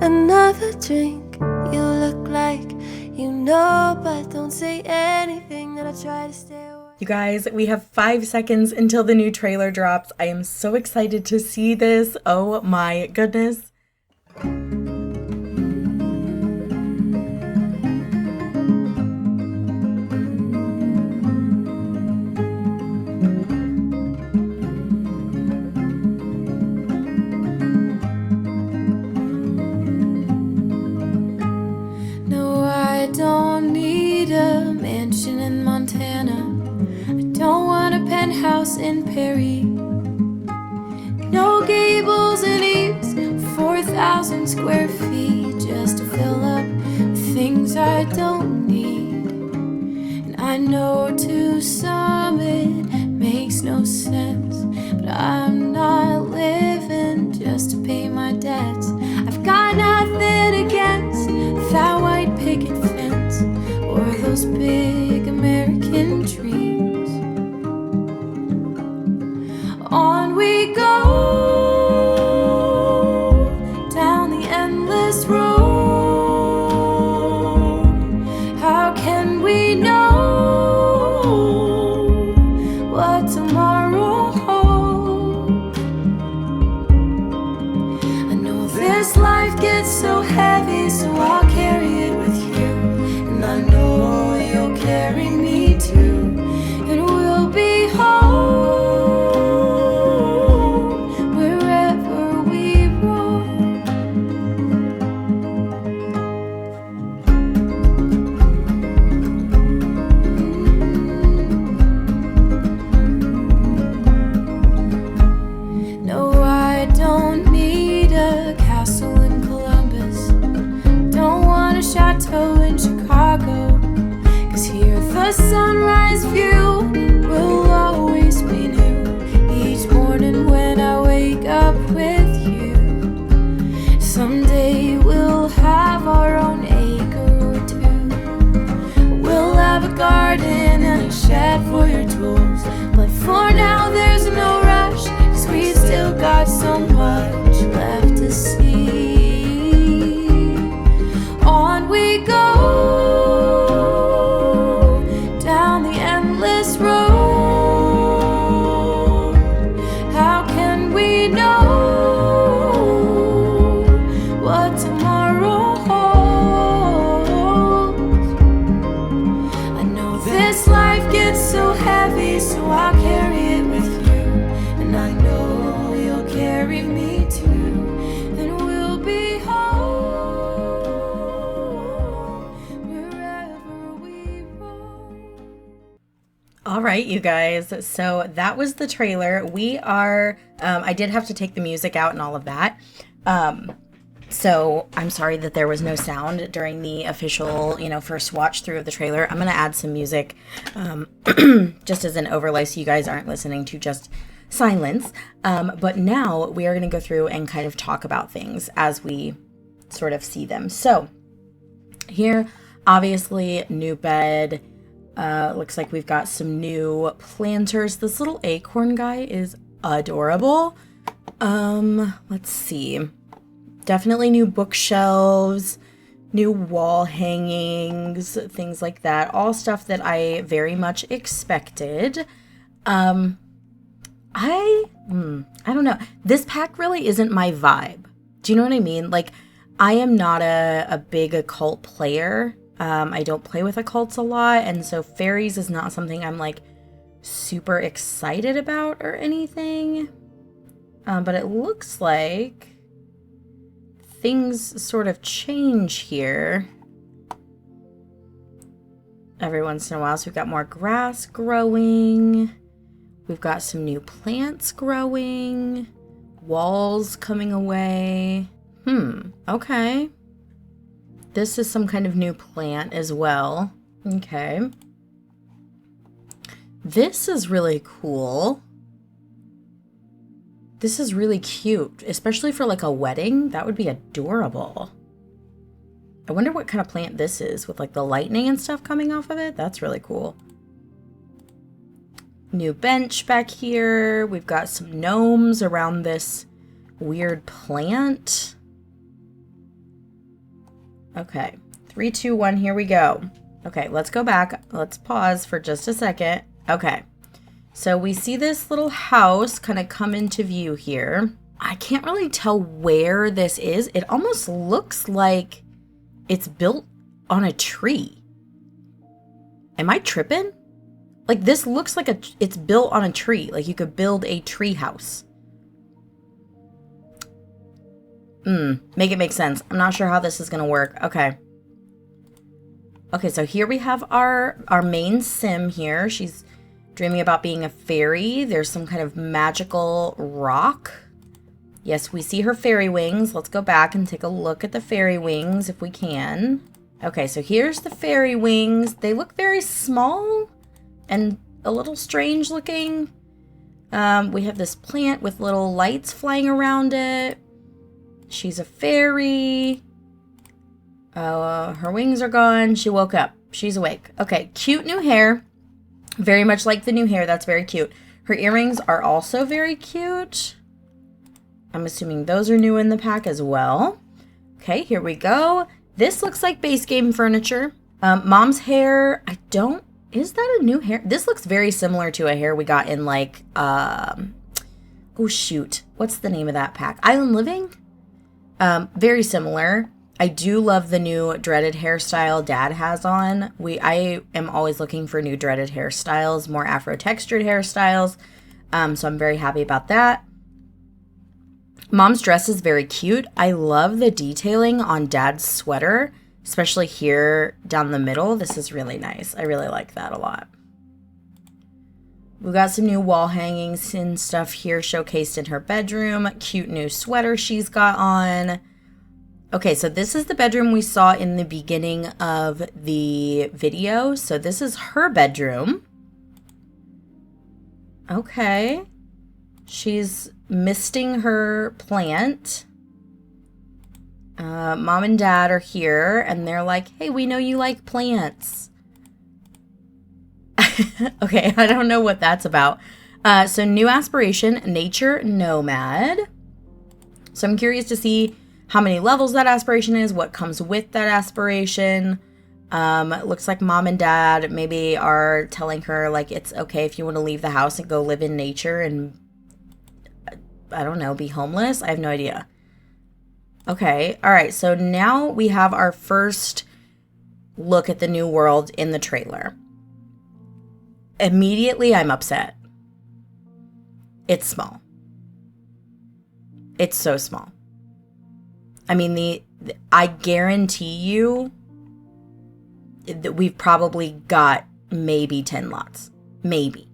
another drink. You look like you know, but don't say anything. That I try to stay away. You guys, we have 5 seconds until the new trailer drops. I am so excited to see this. Oh my goodness. No, I don't need a mansion in Montana. I don't want a penthouse in Perry. No gables and eaves, 4,000 square feet just to fill up with things I don't need. And I know to some it makes no sense, but I'm not living just to pay my debts. I've got nothing against that white picket fence or those big American trees. On we go down the endless road. How can we know what tomorrow holds? I know this life gets so heavy, so I'll carry it with you. And I know you'll carry me too. And we'll be home wherever we roam. No, I don't need a castle in Columbus. Don't want a chateau in Chicago. 'Cause here the sunrise view will always be new. Each morning when I wake up with you. Someday we'll have our own acre or two. We'll have a garden and a shed for your tools. But for now there's no rush, 'cause we've still got so much left to see. On we go down the endless road. How can we know what tomorrow holds? I know this life gets so heavy, so I'll carry it with you. And I know you'll carry me too. And we'll be home wherever we roam. All right, you guys. So that was the trailer. We are, I did have to take the music out and all of that. So I'm sorry that there was no sound during the official, first watch through of the trailer. I'm going to add some music, just as an overlay so you guys aren't listening to just silence. But now we are going to go through and kind of talk about things as we sort of see them. So here, obviously, new bed. Looks like we've got some new planters. This little acorn guy is adorable. Let's see. Definitely new bookshelves, new wall hangings, things like that. All stuff that I very much expected. I don't know. This pack really isn't my vibe. Do you know what I mean? Like, I am not a big occult player. I don't play with occults a lot, and so fairies is not something I'm like super excited about or anything. But it looks like things sort of change here every once in a while. So we've got more grass growing. We've got some new plants growing. Walls coming away. Okay. This is some kind of new plant as well. Okay. This is really cool. This is really cute, especially for like a wedding. That would be adorable. I wonder what kind of plant this is with like the lightning and stuff coming off of it. That's really cool. New bench back here. We've got some gnomes around this weird plant. Okay, 3, 2, 1, here we go. Okay, let's go back. Let's pause for just a second. Okay, so we see this little house kind of come into view here. I can't really tell where this is. It almost looks like it's built on a tree. Am I tripping? Like, this looks like it's built on a tree. Like, you could build a tree house. Make it make sense. I'm not sure how this is going to work. Okay. Okay, so here we have our main sim here. She's dreaming about being a fairy. There's some kind of magical rock. Yes, we see her fairy wings. Let's go back and take a look at the fairy wings if we can. Okay, so here's the fairy wings. They look very small and a little strange looking. We have this plant with little lights flying around it. She's a fairy. Her wings are gone. She woke up. She's awake. Okay, cute new hair. Very much like the new hair. That's very cute. Her earrings are also very cute. I'm assuming those are new in the pack as well. Okay, here we go. This looks like base game furniture. Mom's hair, is that a new hair? This looks very similar to a hair we got in like, oh shoot. What's the name of that pack? Island Living? Very similar. I do love the new dreaded hairstyle Dad has on. I am always looking for new dreaded hairstyles, more Afro textured hairstyles. So I'm very happy about that. Mom's dress is very cute. I love the detailing on Dad's sweater, especially here down the middle. This is really nice. I really like that a lot. We've got some new wall hangings and stuff here showcased in her bedroom. Cute new sweater she's got on. Okay, so this is the bedroom we saw in the beginning of the video. So this is her bedroom. Okay. She's misting her plant. Mom and Dad are here, and they're like, hey, we know you like plants. Okay, I don't know what that's about. So new aspiration, nature nomad. So I'm curious to see how many levels that aspiration is, what comes with that aspiration. It looks like Mom and Dad maybe are telling her, like, it's okay if you want to leave the house and go live in nature and, I don't know, be homeless. I have no idea. Okay, all right, so now we have our first look at the new world in the trailer. Immediately, I'm upset. It's small. It's so small. I mean, I guarantee you that we've probably got maybe 10 lots. Maybe.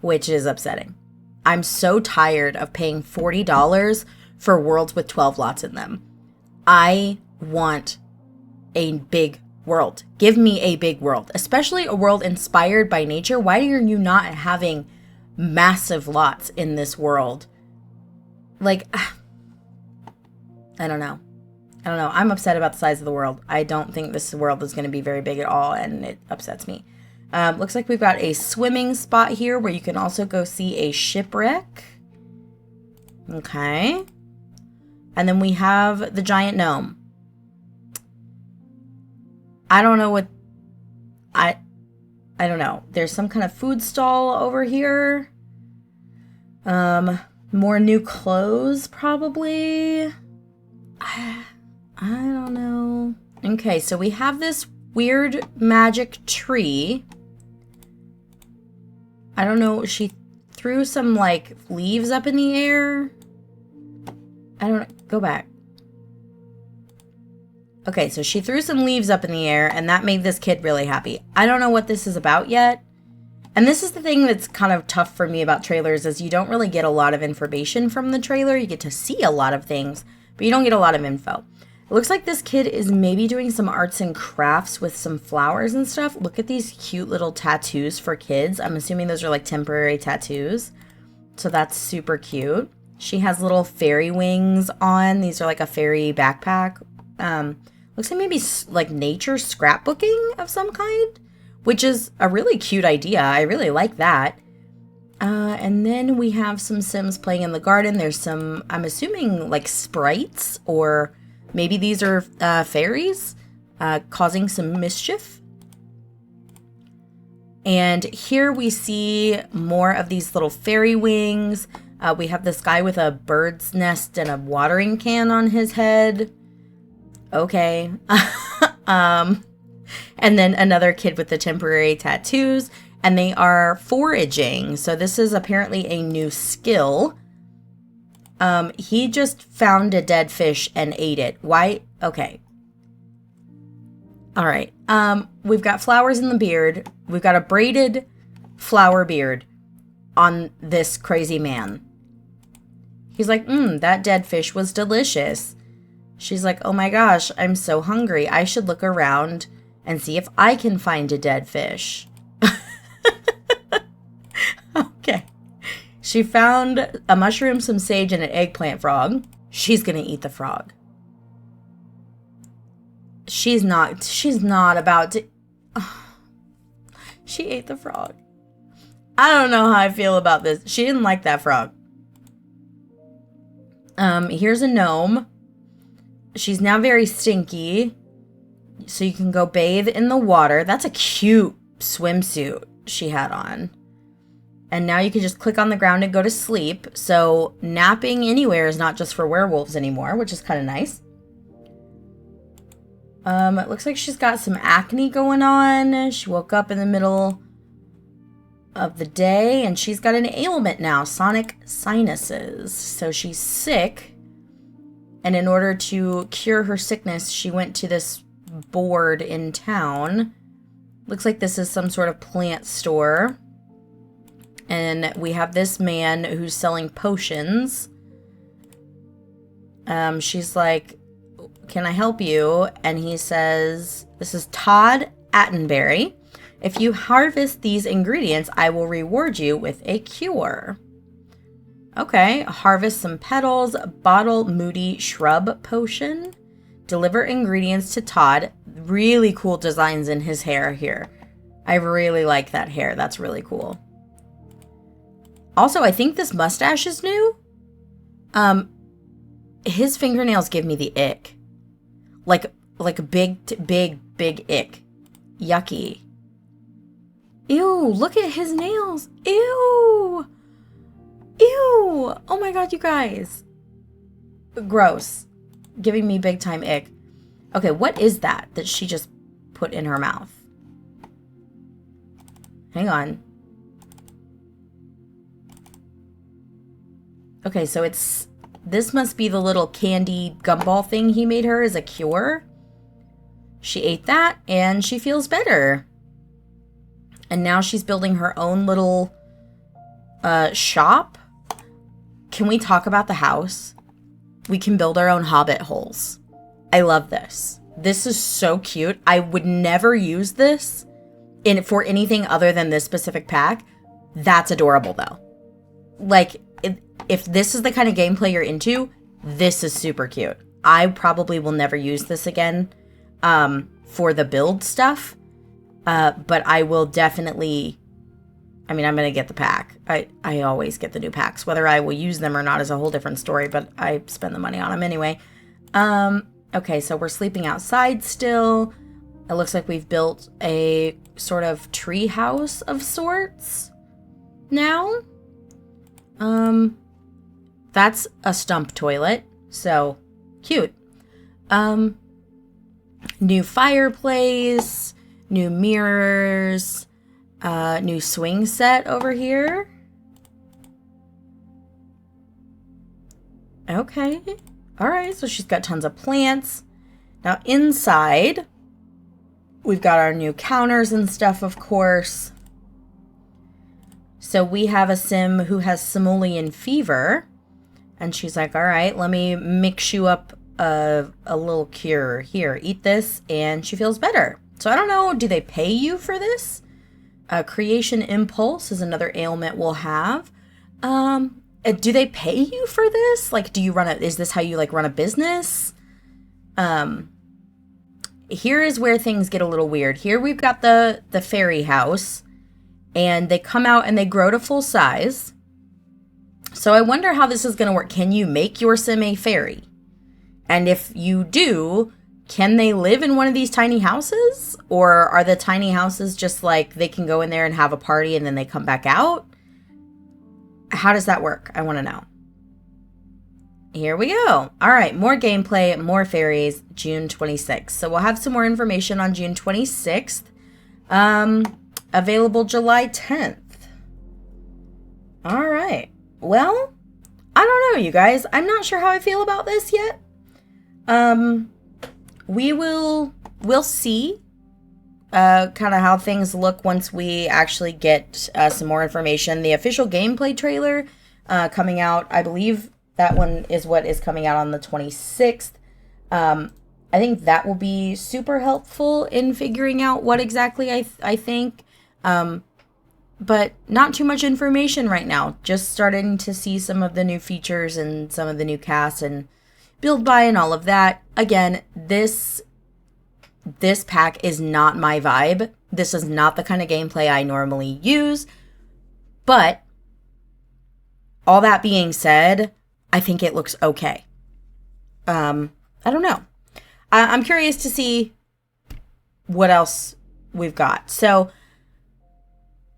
Which is upsetting. I'm so tired of paying $40 for worlds with 12 lots in them. I want a big world. Give me a big world, especially a world inspired by nature. Why are you not having massive lots in this world? Like, I don't know. I'm upset about the size of the world. I don't think this world is going to be very big at all, and it upsets me. Looks like we've got a swimming spot here where you can also go see a shipwreck. Okay. And then we have the giant gnome. I don't know what... I don't know. There's some kind of food stall over here. More new clothes, probably. I don't know. Okay, so we have this weird magic tree. I don't know. She threw some, like, leaves up in the air. I don't know. Go back. Okay, so she threw some leaves up in the air, and that made this kid really happy. I don't know what this is about yet. And this is the thing that's kind of tough for me about trailers, is you don't really get a lot of information from the trailer. You get to see a lot of things, but you don't get a lot of info. It looks like this kid is maybe doing some arts and crafts with some flowers and stuff. Look at these cute little tattoos for kids. I'm assuming those are like temporary tattoos. So that's super cute. She has little fairy wings on. These are like a fairy backpack. Looks like maybe like nature scrapbooking of some kind, which is a really cute idea. I really like that. And then we have some Sims playing in the garden. There's some, I'm assuming, like sprites or Maybe these are fairies causing some mischief. And here we see more of these little fairy wings. We have this guy with a bird's nest and a watering can on his head. Okay. And then another kid with the temporary tattoos. And they are foraging. So this is apparently a new skill. He just found a dead fish and ate it. Why? Okay. All right. We've got flowers in the beard. We've got a braided flower beard on this crazy man. He's like, that dead fish was delicious. She's like, oh my gosh, I'm so hungry. I should look around and see if I can find a dead fish. Okay. She found a mushroom, some sage, and an eggplant frog. She's going to eat the frog. She's not about to. She ate the frog. I don't know how I feel about this. She didn't like that frog. Here's a gnome. She's now very stinky. So you can go bathe in the water. That's a cute swimsuit she had on. And now you can just click on the ground and go to sleep. So napping anywhere is not just for werewolves anymore, which is kind of nice. It looks like she's got some acne going on. She woke up in the middle of the day and she's got an ailment now, sonic sinuses. So she's sick. And in order to cure her sickness, she went to this board in town. Looks like this is some sort of plant store. And we have this man who's selling potions. She's like, can I help you? And he says, this is Todd Attenberry. If you harvest these ingredients, I will reward you with a cure. Okay, harvest some petals, bottle Moody shrub potion. Deliver ingredients to Todd. Really cool designs in his hair here. I really like that hair. That's really cool. Also, I think this mustache is new. His fingernails give me the ick. Like a big ick. Yucky. Ew, look at his nails. Ew. Ew. Oh my god, you guys. Gross. Giving me big time ick. Okay, what is that she just put in her mouth? Hang on. Okay, so this must be the little candy gumball thing he made her as a cure. She ate that and she feels better. And now she's building her own little shop. Can we talk about the house? We can build our own hobbit holes. I love this. This is so cute. I would never use this for anything other than this specific pack. That's adorable though. Like, if this is the kind of gameplay you're into, this is super cute. I probably will never use this again for the build stuff. But I will definitely, I'm going to get the pack. I always get the new packs. Whether I will use them or not is a whole different story, but I spend the money on them anyway. Okay, so we're sleeping outside still. It looks like we've built a sort of tree house of sorts now. That's a stump toilet, so cute. New fireplace, new mirrors, new swing set over here. Okay. All right, so she's got tons of plants. Now inside, we've got our new counters and stuff, of course. So we have a sim who has simoleon fever. And she's like, all right, let me mix you up a little cure. Here, eat this. And she feels better. So I don't know, do they pay you for this? Creation impulse is another ailment we'll have. Do they pay you for this? Like, do you is this how you like run a business? Here is where things get a little weird. Here we've got the fairy house. And they come out and they grow to full size. So I wonder how this is going to work. Can you make your sim a fairy? And if you do, can they live in one of these tiny houses? Or are the tiny houses just like they can go in there and have a party and then they come back out? How does that work? I want to know. Here we go. All right, more gameplay, more fairies, June 26th. So we'll have some more information on June 26th. Available July 10th. All right. Well, I don't know, you guys. I'm not sure how I feel about this yet. We'll see kind of how things look once we actually get some more information. The official gameplay trailer coming out, I believe that one is what is coming out on the 26th. I think that will be super helpful in figuring out what exactly I think. But not too much information right now. Just starting to see some of the new features and some of the new casts and build by and all of that. Again, this pack is not my vibe. This is not the kind of gameplay I normally use. But all that being said, I think it looks okay. I don't know. I'm curious to see what else we've got. So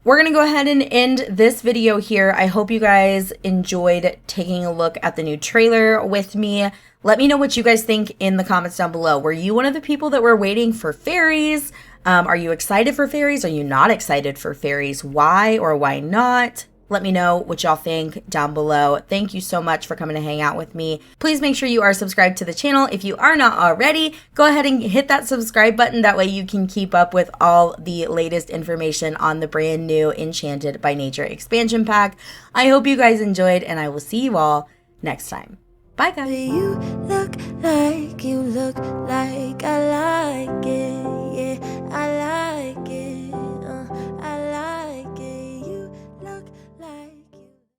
we're going to go ahead and end this video here. I hope you guys enjoyed taking a look at the new trailer with me. Let me know what you guys think in the comments down below. Were you one of the people that were waiting for fairies? Are you excited for fairies? Are you not excited for fairies? Why or why not? Let me know what y'all think down below. Thank you so much for coming to hang out with me. Please make sure you are subscribed to the channel. If you are not already, go ahead and hit that subscribe button. That way you can keep up with all the latest information on the brand new Enchanted by Nature expansion pack. I hope you guys enjoyed, and I will see you all next time. Bye, guys. You look like